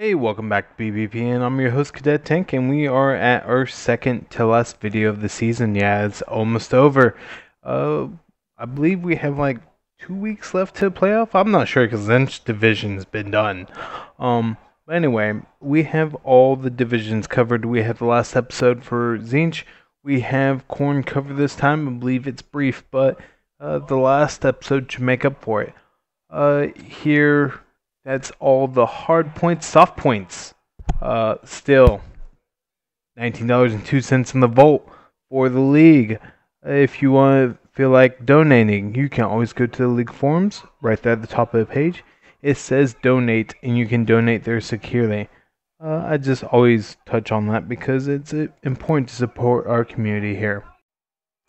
Hey, welcome back to BBP, I'm your host Cadet Tank, and we are at our second to last video of the season. Yeah, it's almost over. I believe we have like 2 weeks left to playoff. I'm not sure because Zench division's been done. But anyway, we have all the divisions covered. We have the last episode for Zinch. We have Corn covered this time. I believe it's brief, but the last episode should make up for it. Here. That's all the hard points, soft points. Still, $19.02 in the vault for the league. If you feel like donating, you can always go to the league forums right there at the top of the page. It says donate, and you can donate there securely. I just always touch on that because it's important to support our community here.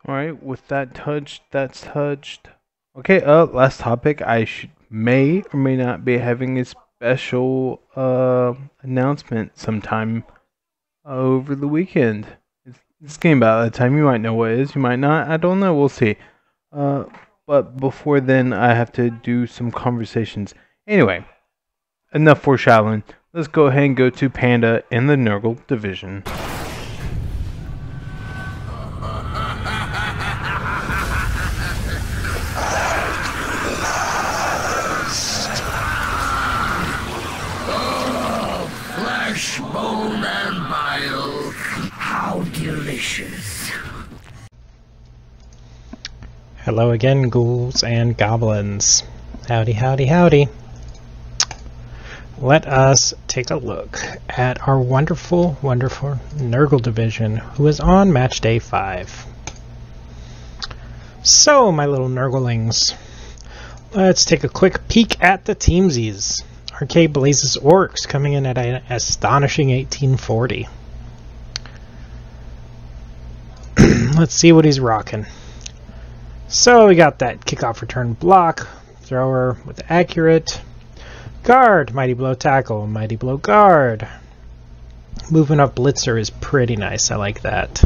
Alright, with that touched, that's touched. Okay, last topic. May or may not be having a special announcement sometime over the weekend. It's getting about that time. You might know what it is, you might not. I don't know. We'll see. But before then, I have to do some conversations. Anyway, enough foreshadowing. Let's go ahead and go to Panda in the Nurgle division. Bone and bile, how delicious. Hello again, ghouls and goblins. Howdy, howdy, howdy. Let us take a look at our wonderful, wonderful Nurgle division, who is on match day 5. So, my little Nurglings, let's take a quick peek at the teamsies. Arcade Blazes Orcs coming in at an astonishing 1840. Let's see what he's rocking. So we got that kickoff return block, thrower with accurate, guard, mighty blow tackle, mighty blow guard. Moving up blitzer is pretty nice, I like that.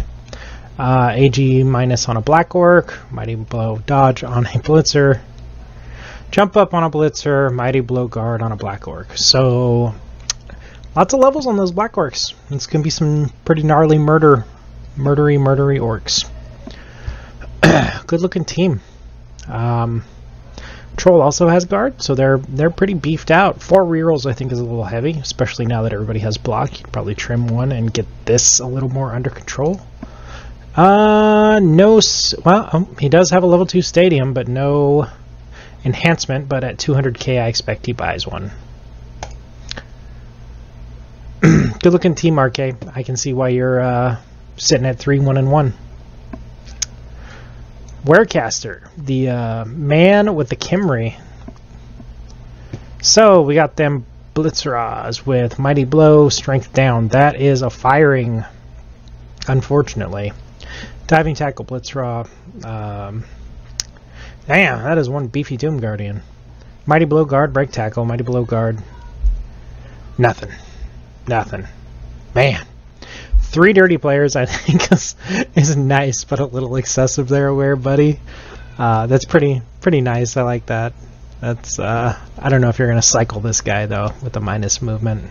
AG minus on a black orc, mighty blow dodge on a blitzer. Jump up on a blitzer, mighty blow guard on a black orc. So, lots of levels on those black orcs. It's going to be some pretty gnarly murdery orcs. Good looking team. Troll also has guard, so they're pretty beefed out. 4 rerolls I think is a little heavy, especially now that everybody has block. You can probably trim one and get this a little more under control. He does have a level 2 stadium, but no enhancement, but at 200k I expect he buys one. Good looking team, RK. I can see why you're sitting at 3-1-1. Werecaster, the man with the Kimry. So we got them Blitzeras with Mighty Blow, Strength Down. That is a firing, unfortunately. Diving Tackle Blitzera. Damn, that is one beefy Doom Guardian. Mighty Blow Guard, Break Tackle, Mighty Blow Guard. Nothing. Nothing. Man. 3 dirty players I think is nice, but a little excessive there, Aware Buddy. That's pretty nice. I like that. That's I don't know if you're gonna cycle this guy though with the minus movement.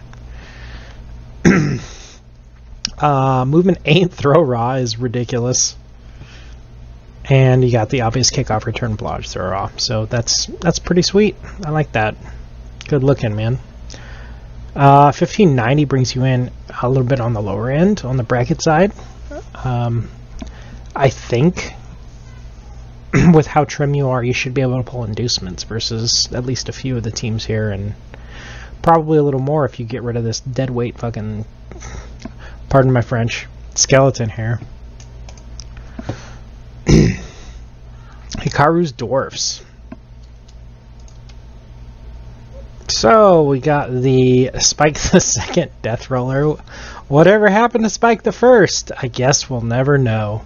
Movement 8 throw raw is ridiculous. And you got the obvious kickoff return blodge throw off. So that's pretty sweet. I like that. Good looking, man. 1590 brings you in a little bit on the lower end, on the bracket side. I think with how trim you are, you should be able to pull inducements versus at least a few of the teams here, and probably a little more if you get rid of this deadweight fucking, pardon my French, skeleton here. Hikaru's Dwarfs. So we got the Spike the Second Death Roller. Whatever happened to Spike the First? I guess we'll never know.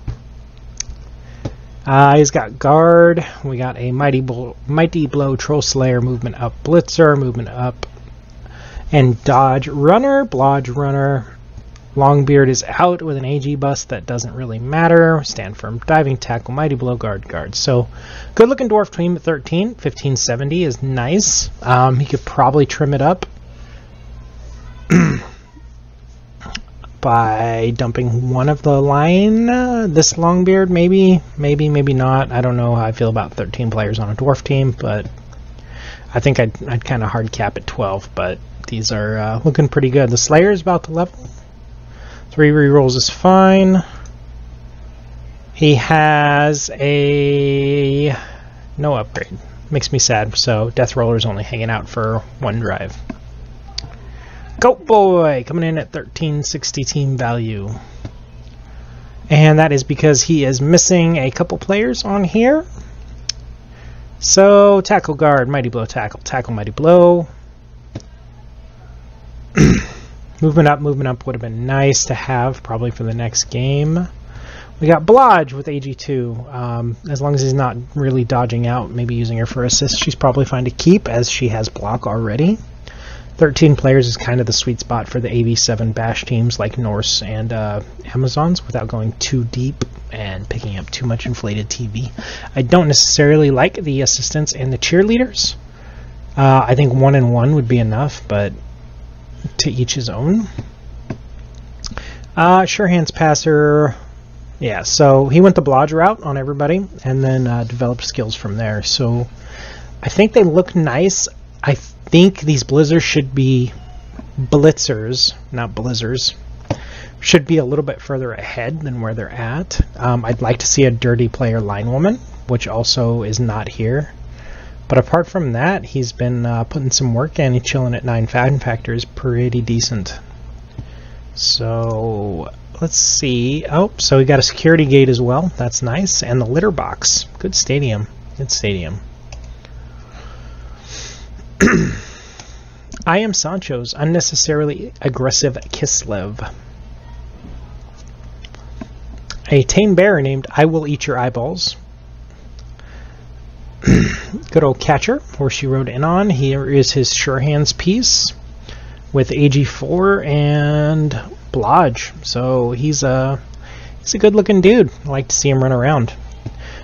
He's got guard. We got a Mighty Blow Troll Slayer, movement up Blitzer, movement up, and dodge runner, blodge runner. Longbeard is out with an AG bust. That doesn't really matter. Stand firm, diving tackle, mighty blow, guard. So, good looking dwarf team at 13. 1570 is nice. He could probably trim it up. by dumping one of the line. This Longbeard, maybe not. I don't know how I feel about 13 players on a dwarf team, but I think I'd kind of hard cap at 12. But these are looking pretty good. The Slayer is about to level. 3 rerolls is fine. He has a no upgrade. Makes me sad. So Death Roller's only hanging out for 1 drive. Goat Boy coming in at 1360 team value. And that is because he is missing a couple players on here. So Tackle Guard, Mighty Blow Tackle, Tackle Mighty Blow. Movement up would have been nice to have probably for the next game. We got Blodge with AG2. As long as he's not really dodging out, maybe using her for assist, she's probably fine to keep as she has block already. 13 players is kind of the sweet spot for the AV7 bash teams like Norse and Amazons without going too deep and picking up too much inflated TV. I don't necessarily like the assistants and the cheerleaders. I think 1 and 1 would be enough, but to each his own. Sure Hands Passer. Yeah, so he went the Blodge route on everybody and then developed skills from there. So I think they look nice. I think these Blizzers should be Blitzers, not Blizzers. Should be a little bit further ahead than where they're at. I'd like to see a Dirty Player Line Woman, which also is not here. But apart from that, he's been putting some work in. He's chilling at 9 Fan Factors, pretty decent. So let's see. Oh, so we got a security gate as well. That's nice. And the litter box. Good stadium. Good stadium. I am Sancho's unnecessarily aggressive Kislev. A tame bear named I Will Eat Your Eyeballs. Good old Catcher, horse she rode in on. Here is his Sure Hands piece with AG4 and Blodge. So he's a good looking dude. I like to see him run around.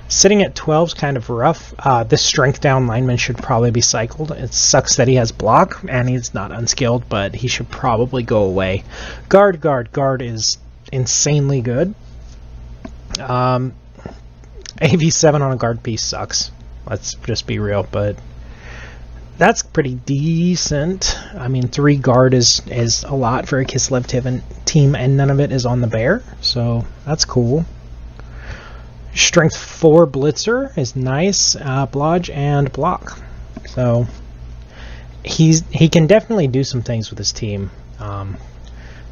Sitting at 12 is kind of rough. This strength down lineman should probably be cycled. It sucks that he has block and he's not unskilled, but he should probably go away. Guard is insanely good. AV7 on a guard piece sucks. Let's just be real, but that's pretty decent. I mean, 3 guard is a lot for a Kislev team, and none of it is on the bear, so that's cool. Strength 4 Blitzer is nice, Blodge and block. So he can definitely do some things with his team.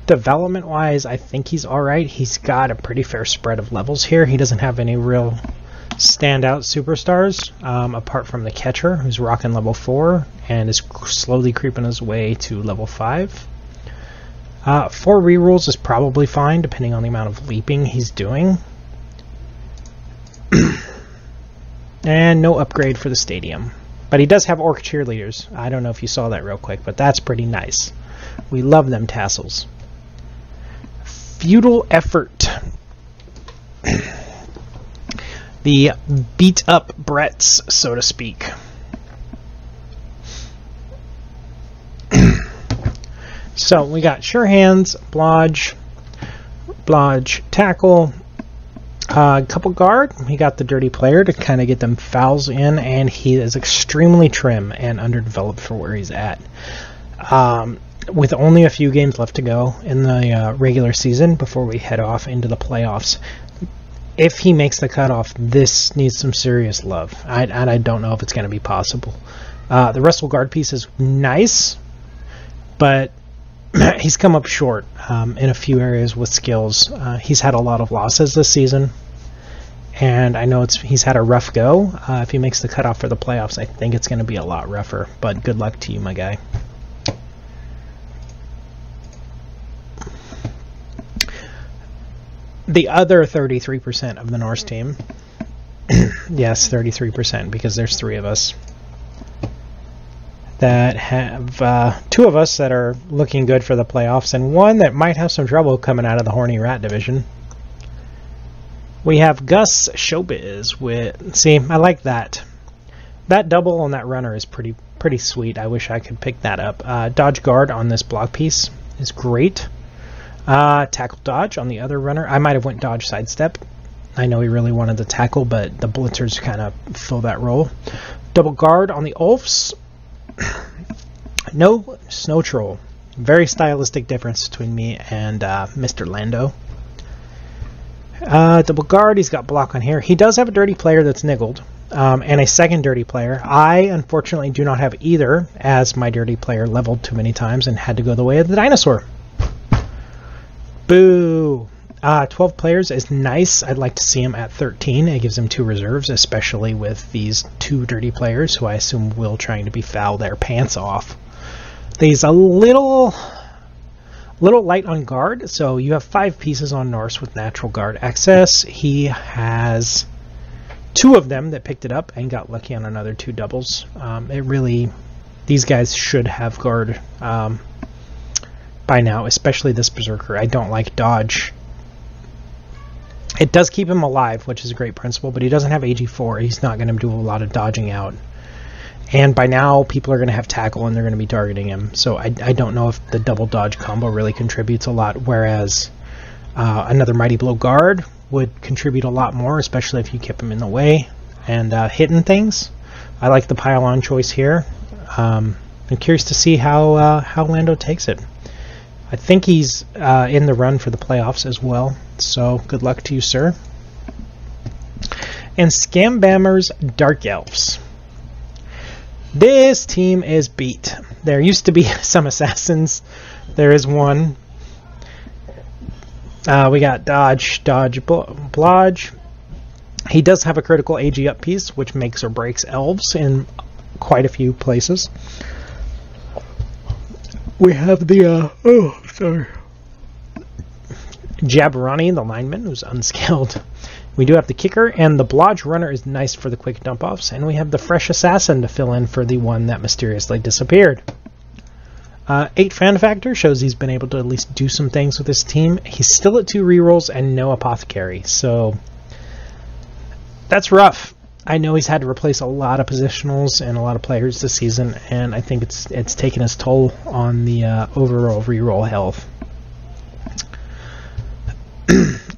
Development wise, I think he's alright. He's got a pretty fair spread of levels here. He doesn't have any real standout superstars apart from the Catcher, who's rocking level 4 and is slowly creeping his way to level 5. 4 rerolls is probably fine depending on the amount of leaping he's doing. And no upgrade for the stadium. But he does have Orc cheerleaders. I don't know if you saw that real quick, but that's pretty nice. We love them tassels. Feudal Effort. The beat up Bretts, so to speak. So we got Sure Hands, Blodge, Tackle, couple guard. He got the Dirty Player to kind of get them fouls in, and he is extremely trim and underdeveloped for where he's at. With only a few games left to go in the regular season before we head off into the playoffs, if he makes the cutoff, this needs some serious love. I don't know if it's going to be possible. The Wrestle Guard piece is nice, but he's come up short in a few areas with skills. He's had a lot of losses this season, and I know he's had a rough go. If he makes the cutoff for the playoffs, I think it's going to be a lot rougher, but good luck to you, my guy. The other 33% of the Norse team, yes, 33%, because there's 3 of us that have 2 of us that are looking good for the playoffs, and 1 that might have some trouble coming out of the Horny Rat division. We have Gus Showbiz with, see, I like that. That double on that runner is pretty sweet. I wish I could pick that up. Dodge Guard on this block piece is great. Tackle dodge on the other runner. I might have went dodge sidestep. I know he really wanted the tackle, but the blitzers kind of fill that role. Double guard on the Ulfs. No snow troll. Very stylistic difference between me and Mr. Lando. Double guard, he's got block on here. He does have a dirty player that's niggled, and a second dirty player. I, unfortunately, do not have either, as my dirty player leveled too many times and had to go the way of the dinosaur. Boo! 12 players is nice. I'd like to see him at 13. It gives him 2 reserves, especially with these 2 dirty players, who I assume will trying to befoul their pants off. He's a little light on guard, so you have 5 pieces on Norse with natural guard access. He has 2 of them that picked it up and got lucky on another 2 doubles. These guys should have guard by now, especially this Berserker. I don't like dodge. It does keep him alive, which is a great principle, but he doesn't have AG4. He's not going to do a lot of dodging out. And by now, people are going to have tackle and they're going to be targeting him. So I don't know if the double dodge combo really contributes a lot, whereas another Mighty Blow guard would contribute a lot more, especially if you keep him in the way and hitting things. I like the pile-on choice here. I'm curious to see how Lando takes it. I think he's in the run for the playoffs as well, so good luck to you, sir. And Scambammer's Dark Elves. This team is beat. There used to be some assassins. There is one. We got Dodge, Blodge. He does have a critical AG up piece, which makes or breaks elves in quite a few places. We have the, Jabberoni, the lineman, who's unskilled. We do have the kicker, and the Blodge runner is nice for the quick dump-offs, and we have the fresh assassin to fill in for the one that mysteriously disappeared. 8 fan factor shows he's been able to at least do some things with his team. He's still at 2 rerolls and no apothecary, so that's rough. I know he's had to replace a lot of positionals and a lot of players this season, and I think it's taken its toll on the overall reroll health.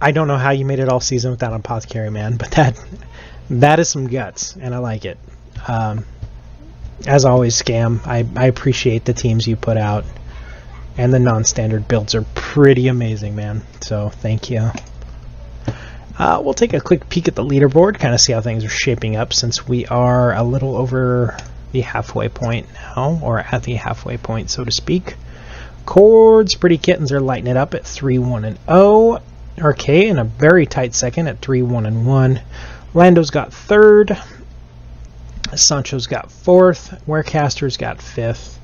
I don't know how you made it all season without an apothecary, man, but that is some guts, and I like it. As always, Scam, I appreciate the teams you put out, and the non-standard builds are pretty amazing, man, so thank you. We'll take a quick peek at the leaderboard, kind of see how things are shaping up, since we are a little over the halfway point now, or at the halfway point, so to speak. Chords, Pretty Kittens are lighting it up at 3-1-0. RK in a very tight second at 3-1-1. Lando's got 3rd. Sancho's got 4th. Warecaster's got 5th.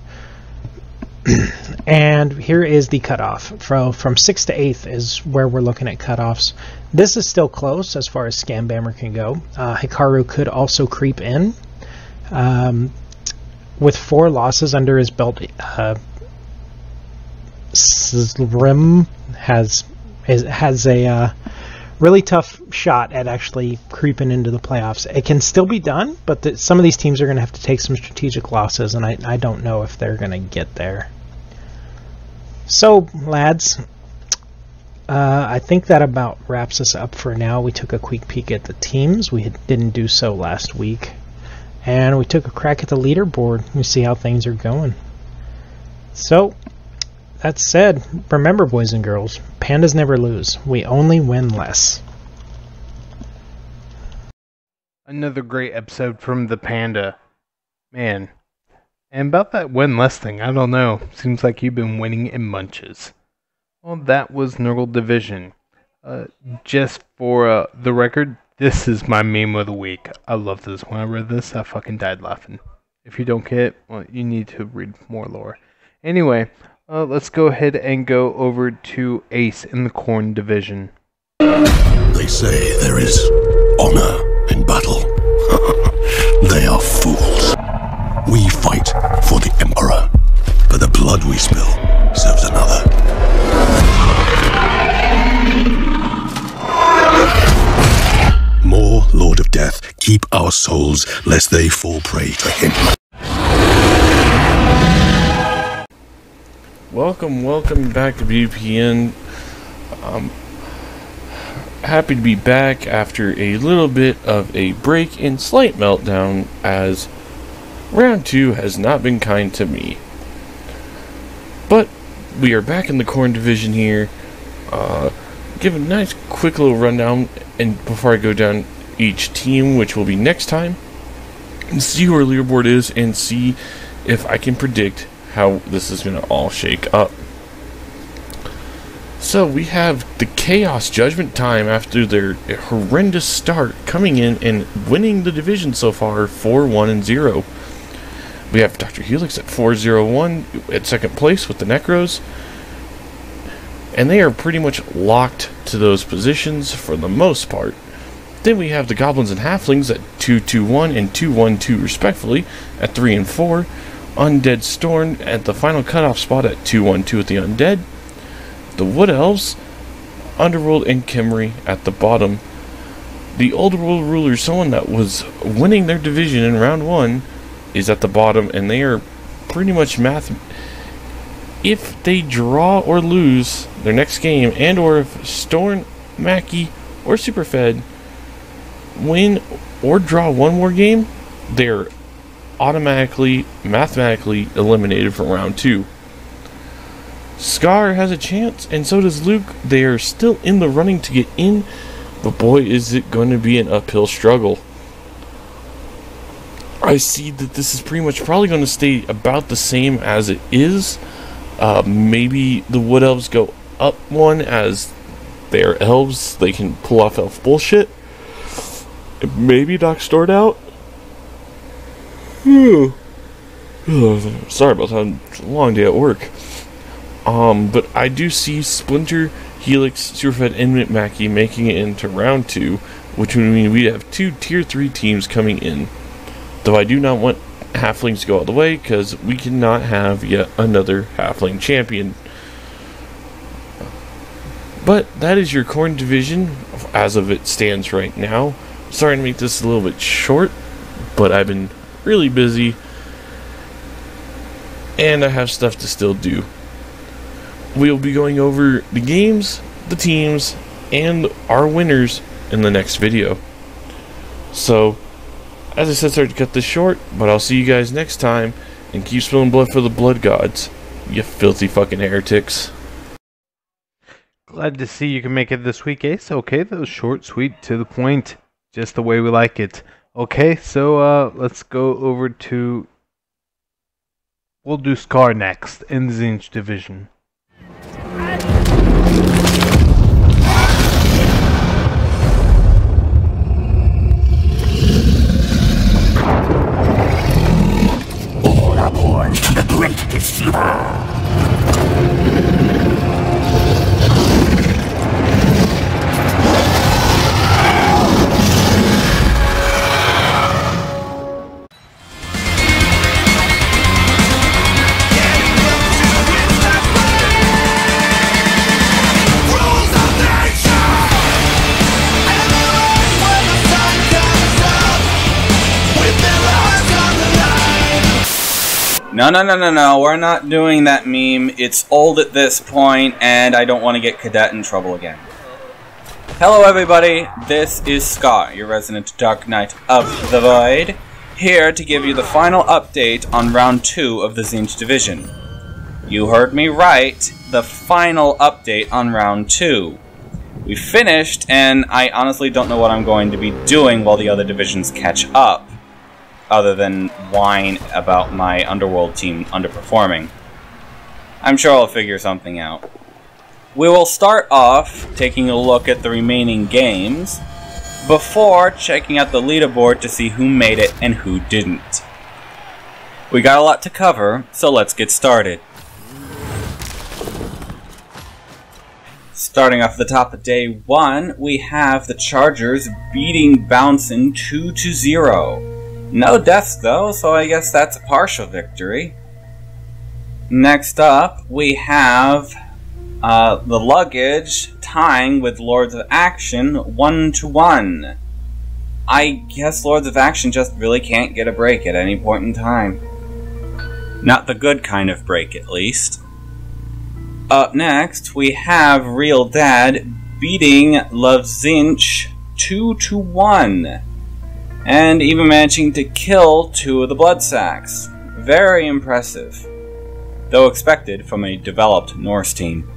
And here is the cutoff. From 6th to 8th is where we're looking at cutoffs. This is still close as far as Scambammer can go. Hikaru could also creep in. With 4 losses under his belt, Slim has a really tough shot at actually creeping into the playoffs. It can still be done, but some of these teams are going to have to take some strategic losses, and I don't know if they're going to get there. So, lads, I think that about wraps us up for now. We took a quick peek at the teams. We didn't do so last week. And we took a crack at the leaderboard. We see how things are going. So, that said, remember, boys and girls, pandas never lose. We only win less. Another great episode from the Panda. Man. And about that win less thing, I don't know. Seems like you've been winning in bunches. Well, that was Nurgle Division. Just for the record, this is my meme of the week. I love this. When I read this, I fucking died laughing. If you don't get it, well, you need to read more lore. Anyway, let's go ahead and go over to Ace in the Khorne Division. They say there is honor in battle. They are fools. We fight for the Emperor, but the blood we spill serves another. More Lord of Death, keep our souls lest they fall prey to him. Welcome back to BPN. I'm happy to be back after a little bit of a break and slight meltdown, as round 2 has not been kind to me. But we are back in the Corn division here. Give a nice quick little rundown and before I go down each team, which will be next time, and see who our leaderboard is and see if I can predict how this is going to all shake up. So we have the Chaos Judgment Time after their horrendous start coming in and winning the division so far 4-1-0. We have Dr. Helix at 4-0-1 at second place with the Necros. And they are pretty much locked to those positions for the most part. Then we have the Goblins and Halflings at 2-2-1 and 2-1-2 respectively at 3 and 4. Undead Storm at the final cutoff spot at 2-1-2 with the Undead. The Wood Elves, Underworld, and Khemri at the bottom. The Old World Rulers, someone that was winning their division in round 1, is at the bottom, and they are pretty much if they draw or lose their next game, and or if Storm, Mackie, or Superfed win or draw one more game, they're automatically, mathematically eliminated from round 2. Scar has a chance, and so does Luke. They are still in the running to get in, but boy, is it going to be an uphill struggle. I see that this is pretty much probably going to stay about the same as it is. Maybe the Wood Elves go up one as they're elves. They can pull off elf bullshit. Maybe Doc Stored out. Sorry about that. It's a long day at work. But I do see Splinter, Helix, Superfed, and Mackie making it into round 2, which would mean we have 2 tier 3 teams coming in. Though I do not want Halflings to go all the way, because we cannot have yet another Halfling champion. But that is your Corn division as of it stands right now. Sorry to make this a little bit short, but I've been really busy and I have stuff to still do. We'll be going over the games, the teams, and our winners in the next video. So, as I said, sorry to cut this short, but I'll see you guys next time, and keep spilling blood for the blood gods, you filthy fucking heretics. Glad to see you can make it this week, Ace. Okay, that was short, sweet, to the point, just the way we like it. Okay, so let's go over to... We'll do Scar next, in the Tzeentch division. All aboard the Great Deceiver! No, we're not doing that meme. It's old at this point, and I don't want to get Cadet in trouble again. Hello everybody, this is Scar, your resident Dark Knight of the Void, here to give you the final update on round 2 of the Tzeentch division. You heard me right, the final update on round 2. We finished, and I honestly don't know what I'm going to be doing while the other divisions catch up, other than whine about my Underworld team underperforming. I'm sure I'll figure something out. We will start off taking a look at the remaining games, before checking out the leaderboard to see who made it and who didn't. We got a lot to cover, so let's get started. Starting off at the top of day 1, we have the Chargers beating Bouncin' 2-0. No deaths though, so I guess that's a partial victory. Next up, we have the Luggage tying with Lords of Action 1-1. I guess Lords of Action just really can't get a break at any point in time. Not the good kind of break, at least. Up next, we have Real Dad beating Lovezinch 2-1, and even managing to kill 2 of the Blood Sacks. Very impressive, though expected from a developed Norse team.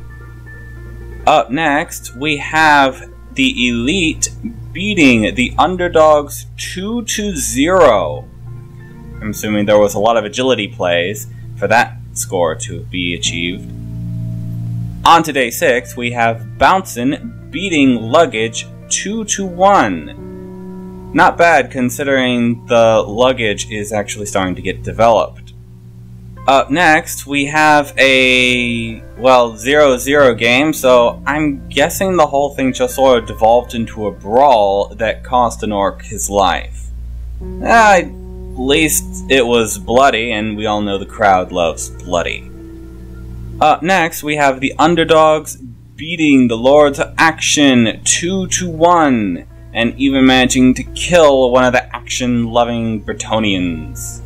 Up next, we have the Elite beating the Underdogs 2-0. I'm assuming there was a lot of agility plays for that score to be achieved. On to day 6, we have Bouncin beating Luggage 2-1. Not bad considering the Luggage is actually starting to get developed. Up next, we have a, 0-0 game, so I'm guessing the whole thing just sort of devolved into a brawl that cost an orc his life. At least it was bloody, and we all know the crowd loves bloody. Up next, we have the Underdogs beating the Lords of Action 2-1, and even managing to kill one of the action-loving Bretonnians.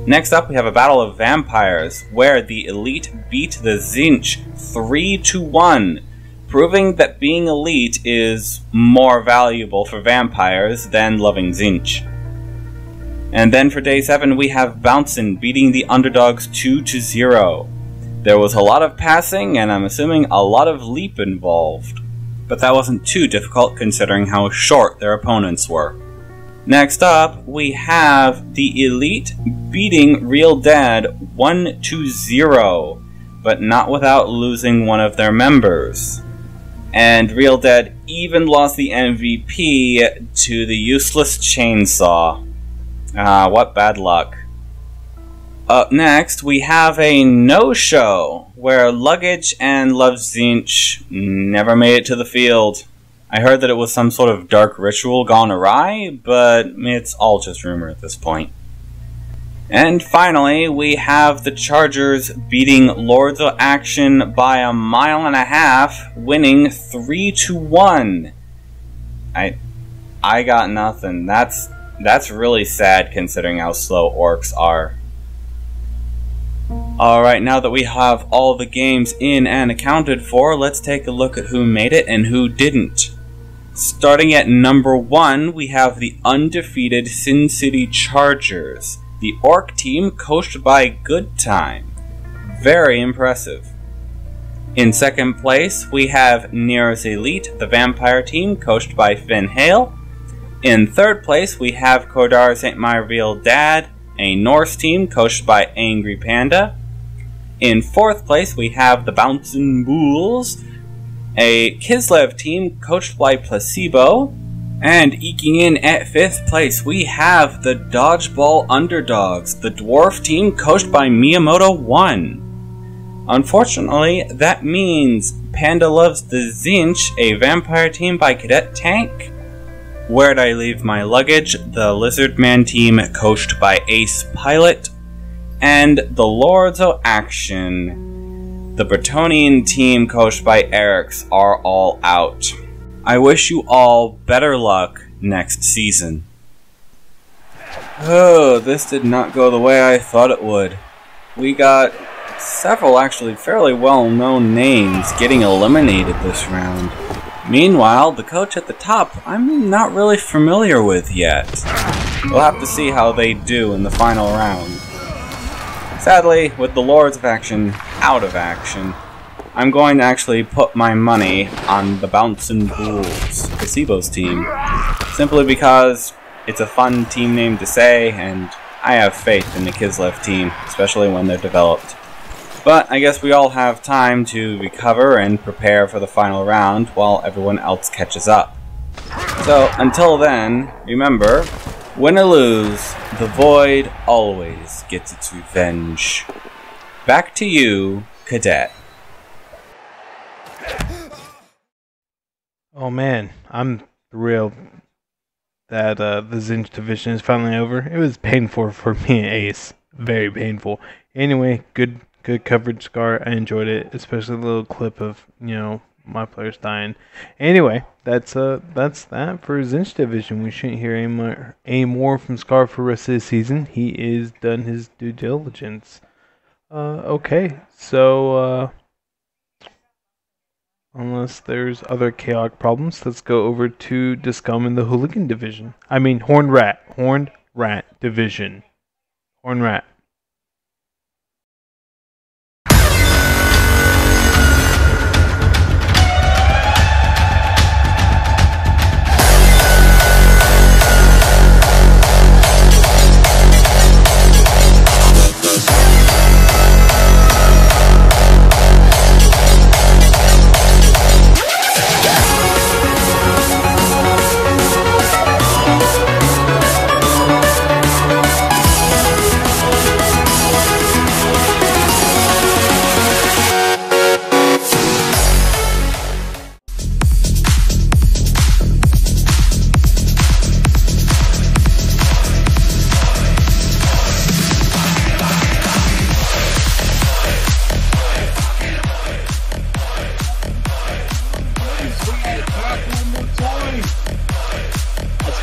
Next up, we have a battle of vampires, where the Elite beat the Zinch 3-1, proving that being elite is more valuable for vampires than loving Zinch. And then for day 7, we have Bouncin beating the Underdogs 2-0. There was a lot of passing, and I'm assuming a lot of leap involved. But that wasn't too difficult considering how short their opponents were. Next up, we have the Elite beating Real Dad 1-0, but not without losing one of their members. And Real Dad even lost the MVP to the useless Chainsaw. What bad luck. Up next, we have a no-show, where Luggage and Lovezinch never made it to the field. I heard that it was some sort of dark ritual gone awry, but it's all just rumor at this point. And finally, we have the Chargers beating Lords of Action by 1.5 miles, winning 3-1. I got nothing. That's really sad considering how slow orcs are. Alright, now that we have all the games in and accounted for, let's take a look at who made it and who didn't. Starting at number 1, we have the undefeated Sin City Chargers, the orc team coached by Good Time. Very impressive. In second place, we have Nier's Elite, the vampire team coached by Finn Hale. In third place, we have Kodar St. My Real Dad, a Norse team coached by Angry Panda. In fourth place, we have the Bouncin' Bulls, a Kislev team coached by Placebo. And eking in at fifth place, we have the Dodgeball Underdogs, the dwarf team coached by Miyamoto 1. Unfortunately, that means Panda Loves the Zinch, a vampire team by Cadet Tank. Where'd I leave my luggage? The Lizard Man team coached by Ace Pilot. And the Lords of Action, the Bretonnian team coached by Eric's, are all out. I wish you all better luck next season. Oh, this did not go the way I thought it would. We got several actually fairly well-known names getting eliminated this round. Meanwhile, the coach at the top, I'm not really familiar with yet. We'll have to see how they do in the final round. Sadly, with the Lords of Action out of action, I'm going to actually put my money on the Bouncin' Bulls, Placebo's team, simply because it's a fun team name to say, and I have faith in the Kislev team, especially when they're developed. But I guess we all have time to recover and prepare for the final round while everyone else catches up. So, until then, remember, win or lose, the Void always gets its revenge. Back to you, Cadet. Oh man, I'm thrilled that the Zinch division is finally over. It was painful for me and Ace. Very painful. Anyway, good coverage, Scar. I enjoyed it, especially the little clip of, my players dying. Anyway, that's that for Zinch division. We shouldn't hear any more from Scar for the rest of the season. He is done his due diligence. Okay, so unless there's other chaotic problems, let's go over to Discum in the Hooligan Division. I mean, Horned Rat Division. Horned Rat.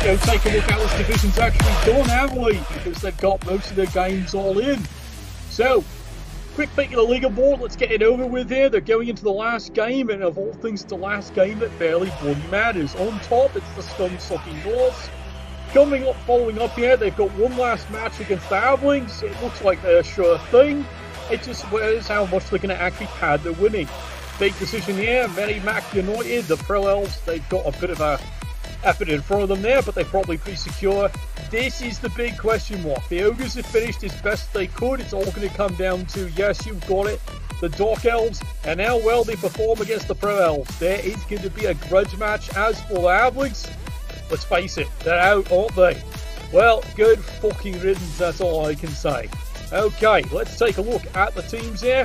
Go take a look how this division's actually done, haven't we? Because they've got most of their games all in. So, quick pick of the leaderboard, let's get it over with here. They're going into the last game, and of all things, it's the last game that barely bloody matters. On top, it's the Scum-sucking Norse. Coming up, following up here, they've got one last match against the Halflings. It looks like they're a sure thing. It just shows how much they're going to actually pad their winning. Big decision here, Merrimack United, the Pro Elves, they've got a bit of a effort in front of them there, but they're probably pretty secure. This is the big question mark. The Ogres have finished as best they could. It's all going to come down to, yes, you've got it, the Dark Elves, and how well they perform against the Pro Elves. There is going to be a grudge match. As for the Halflings, let's face it, they're out, aren't they? Well, good fucking riddance, that's all I can say. Okay, let's take a look at the teams here.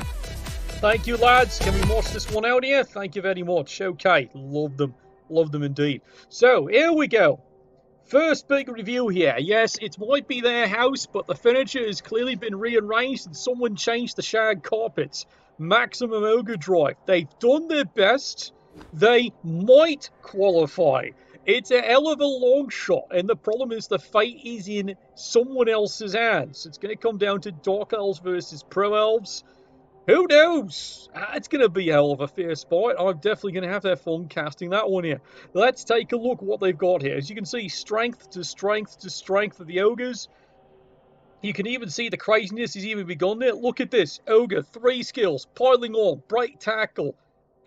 Thank you, lads. Can we march this one out here? Thank you very much. Okay, love them. Love them indeed. So, here we go. First big review here. Yes, it might be their house, but the furniture has clearly been rearranged and someone changed the shag carpets. Maximum Ogre Drive. They've done their best. They might qualify. It's a hell of a long shot, and the problem is the fate is in someone else's hands. It's going to come down to Dark Elves versus Pro Elves. Who knows? It's going to be a hell of a fierce fight. I'm definitely going to have fun casting that one here. Let's take a look at what they've got here. As you can see, strength to strength to strength of the Ogres. You can even see the craziness has even begun there. Look at this. Ogre, 3 skills. Piling on, break tackle,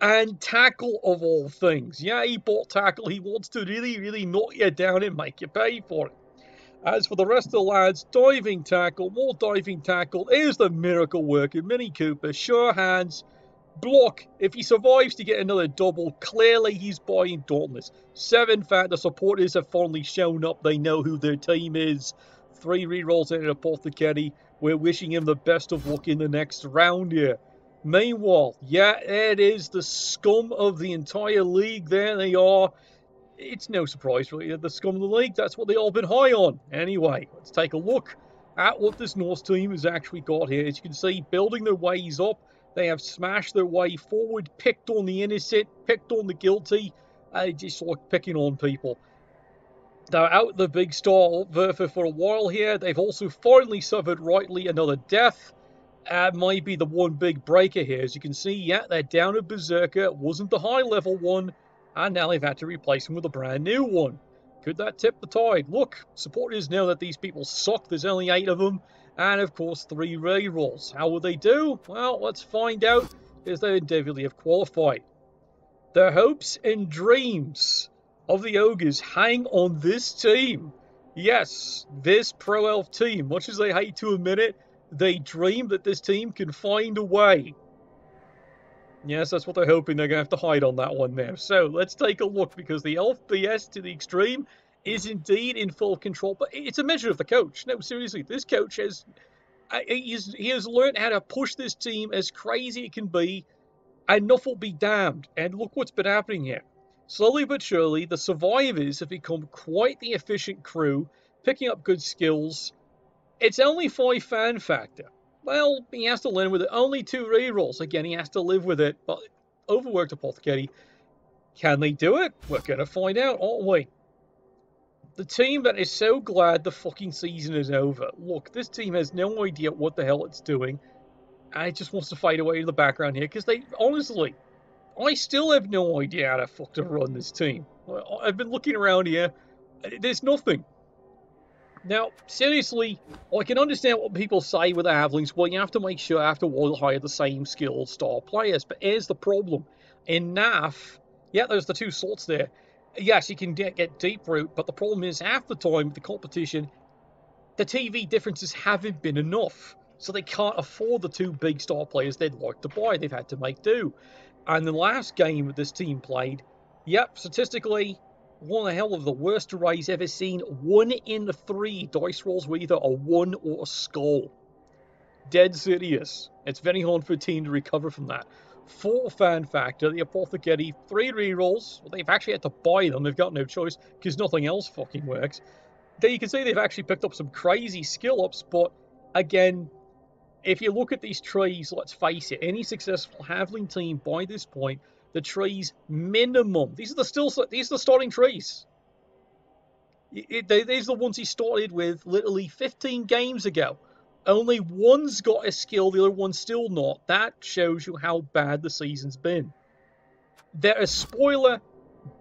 and tackle of all things. Yeah, he bought tackle. He wants to really, really knock you down and make you pay for it. As for the rest of the lads, diving tackle, more diving tackle. Here's the miracle worker, Mini Cooper, sure hands, block. If he survives to get another double, clearly he's buying Dauntless. 7 Factor supporters have finally shown up. They know who their team is. 3 rerolls in Apothecary. We're wishing him the best of luck in the next round here. Meanwhile, yeah, it is the scum of the entire league. There they are. It's no surprise, really, the scum of the league. That's what they all been high on. Anyway, let's take a look at what this Norse team has actually got here. As you can see, building their ways up. They have smashed their way forward, picked on the innocent, picked on the guilty. Just like picking on people. They're out the big star for a while here. They've also finally suffered rightly another death. Might be the one big breaker here. As you can see, yeah, they're down a Berserker. It wasn't the high level one. And now they've had to replace him with a brand new one. Could that tip the tide? Look, supporters know that these people suck. There's only 8 of them. And, of course, 3 rerolls. How will they do? Well, let's find out, as they definitely have qualified. The hopes and dreams of the Ogres hang on this team. Yes, this Pro Elf team. Much as they hate to admit it, they dream that this team can find a way. Yes, that's what they're hoping. They're going to have to hide on that one now. So, let's take a look, because the Elf BS to the extreme is indeed in full control. But it's a measure of the coach. No, seriously, this coach has... he has learned how to push this team as crazy it can be, and enough will be damned. And look what's been happening here. Slowly but surely, the survivors have become quite the efficient crew, picking up good skills. It's only 5 fan factor. Well, he has to learn with it. Only 2 rerolls. Again, he has to live with it. But overworked Apothecary. Can they do it? We're going to find out, aren't we? The team that is so glad the fucking season is over. Look, this team has no idea what the hell it's doing. And it just wants to fade away in the background here. Because they, honestly, I still have no idea how the fuck to run this team. I've been looking around here. There's nothing. Now, seriously, I can understand what people say with the Halflings. Well, you have to make sure after a while you hire the same skilled star players. But here's the problem. In NAF, yeah, there's the two slots there. Yes, you can get Deep Root, but the problem is half the time with the competition, the TV differences haven't been enough. So they can't afford the two big star players they'd like to buy. They've had to make do. And the last game that this team played, yep, statistically, one of the hell of the worst arrays ever seen. 1 in 3 dice rolls were either a 1 or a skull. Dead serious. It's very hard for a team to recover from that. 4 fan factor, the Apothecary, 3 rerolls. Well, they've actually had to buy them. They've got no choice because nothing else fucking works. Then you can see they've actually picked up some crazy skill ups, but again, if you look at these trees, let's face it, any successful Halfling team by this point, the trees minimum. These are the starting trees. These are the ones he started with literally 15 games ago. Only one's got a skill, the other one's still not. That shows you how bad the season's been. There is spoiler,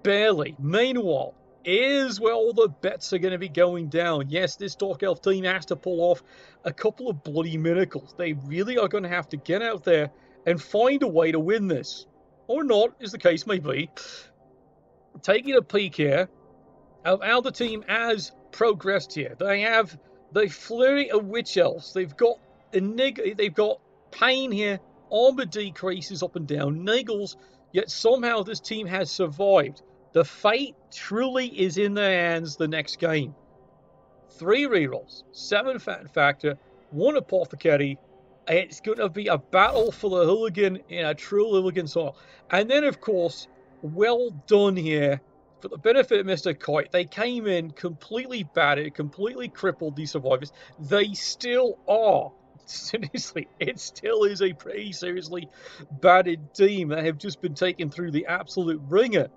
barely. Meanwhile, here's where all the bets are going to be going down. Yes, this Dark Elf team has to pull off a couple of bloody miracles. They really are going to have to get out there and find a way to win this. Or not, as the case may be. Taking a peek here of how the team has progressed here. They have the flurry of Witch Elves. They've got Pain here, armor decreases up and down, Niggles, yet somehow this team has survived. The fate truly is in their hands the next game. 3 rerolls, 7 fan factor, 1 apothecary. It's going to be a battle for the hooligan in a true hooligan style. And then, of course, well done here. For the benefit of Mr. Kite, they came in completely battered, completely crippled, these survivors. They still are. Seriously, it still is a pretty seriously battered team that have just been taken through the absolute ringer.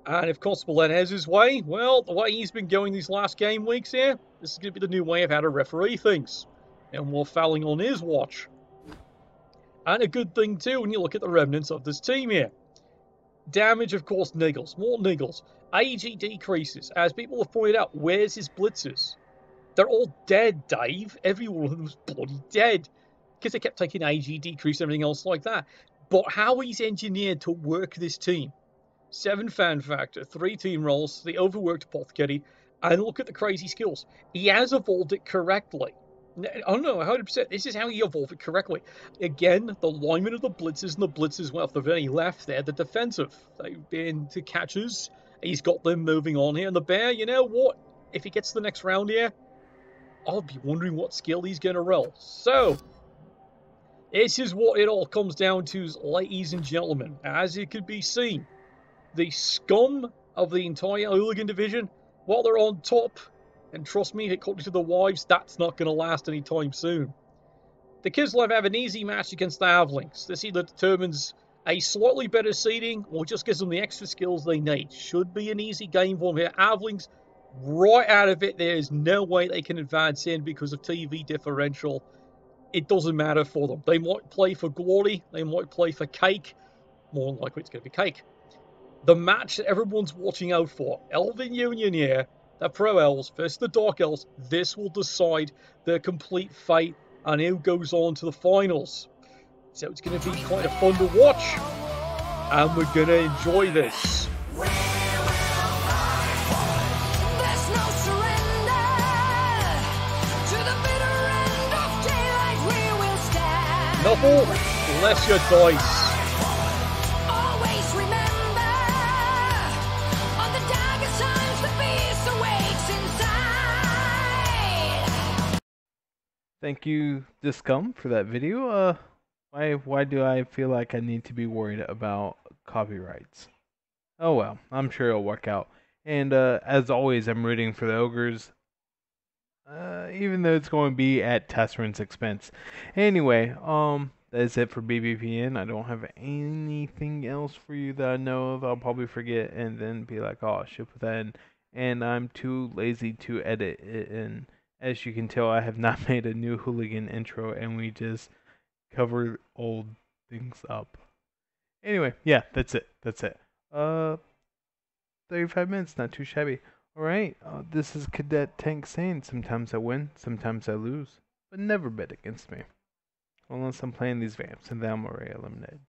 And if Constable Ed has his way, well, the way he's been going these last game weeks here, this is going to be the new way of how to referee things. And more fouling on his watch. And a good thing too when you look at the remnants of this team here. Damage, of course, niggles. More niggles. AG decreases. As people have pointed out, where's his blitzers? They're all dead, Dave. Every one of them was bloody dead. Because they kept taking AG decrease and everything else like that. But how he's engineered to work this team. 7 fan factor, 3 team rolls, the overworked apothecary, and look at the crazy skills. He has evolved it correctly. Oh no, 100%. This is how he evolved it correctly. Again, the alignment of the blitzers and the blitzers, well, off the very left there, the defensive. They've been to catchers. He's got them moving on here. And the bear, you know what? If he gets to the next round here, I'll be wondering what skill he's going to roll. So, this is what it all comes down to, ladies and gentlemen. As it could be seen, the scum of the entire hooligan division, while they're on top, and trust me, according to the wives, that's not going to last anytime soon. The Kislev have an easy match against the Halflings. This either determines a slightly better seeding or just gives them the extra skills they need. Should be an easy game for them here. Halflings, right out of it, there is no way they can advance in because of TV differential. It doesn't matter for them. They might play for glory. They might play for cake. More than likely it's going to be cake. The match that everyone's watching out for. Elven Union here. The Pro Elves versus the Dark Elves. This will decide their complete fate and who goes on to the finals. So it's going to be quite fun to watch. And we're going to enjoy this. Knuckle, bless your dice. Thank you, Discum, for that video. Why do I feel like I need to be worried about copyrights? Oh well, I'm sure it'll work out. And as always, I'm rooting for the ogres, even though it's going to be at Tassarin's expense. Anyway, that is it for BBPN. I don't have anything else for you that I know of. I'll probably forget and then be like, oh, I should put that in. And I'm too lazy to edit it in. As you can tell, I have not made a new hooligan intro, and we just cover old things up. Anyway, yeah, that's it. 35 minutes, not too shabby. Alright, this is Cadet Tank saying sometimes I win, sometimes I lose, but never bet against me. Unless I'm playing these vamps, and then I'm already eliminated.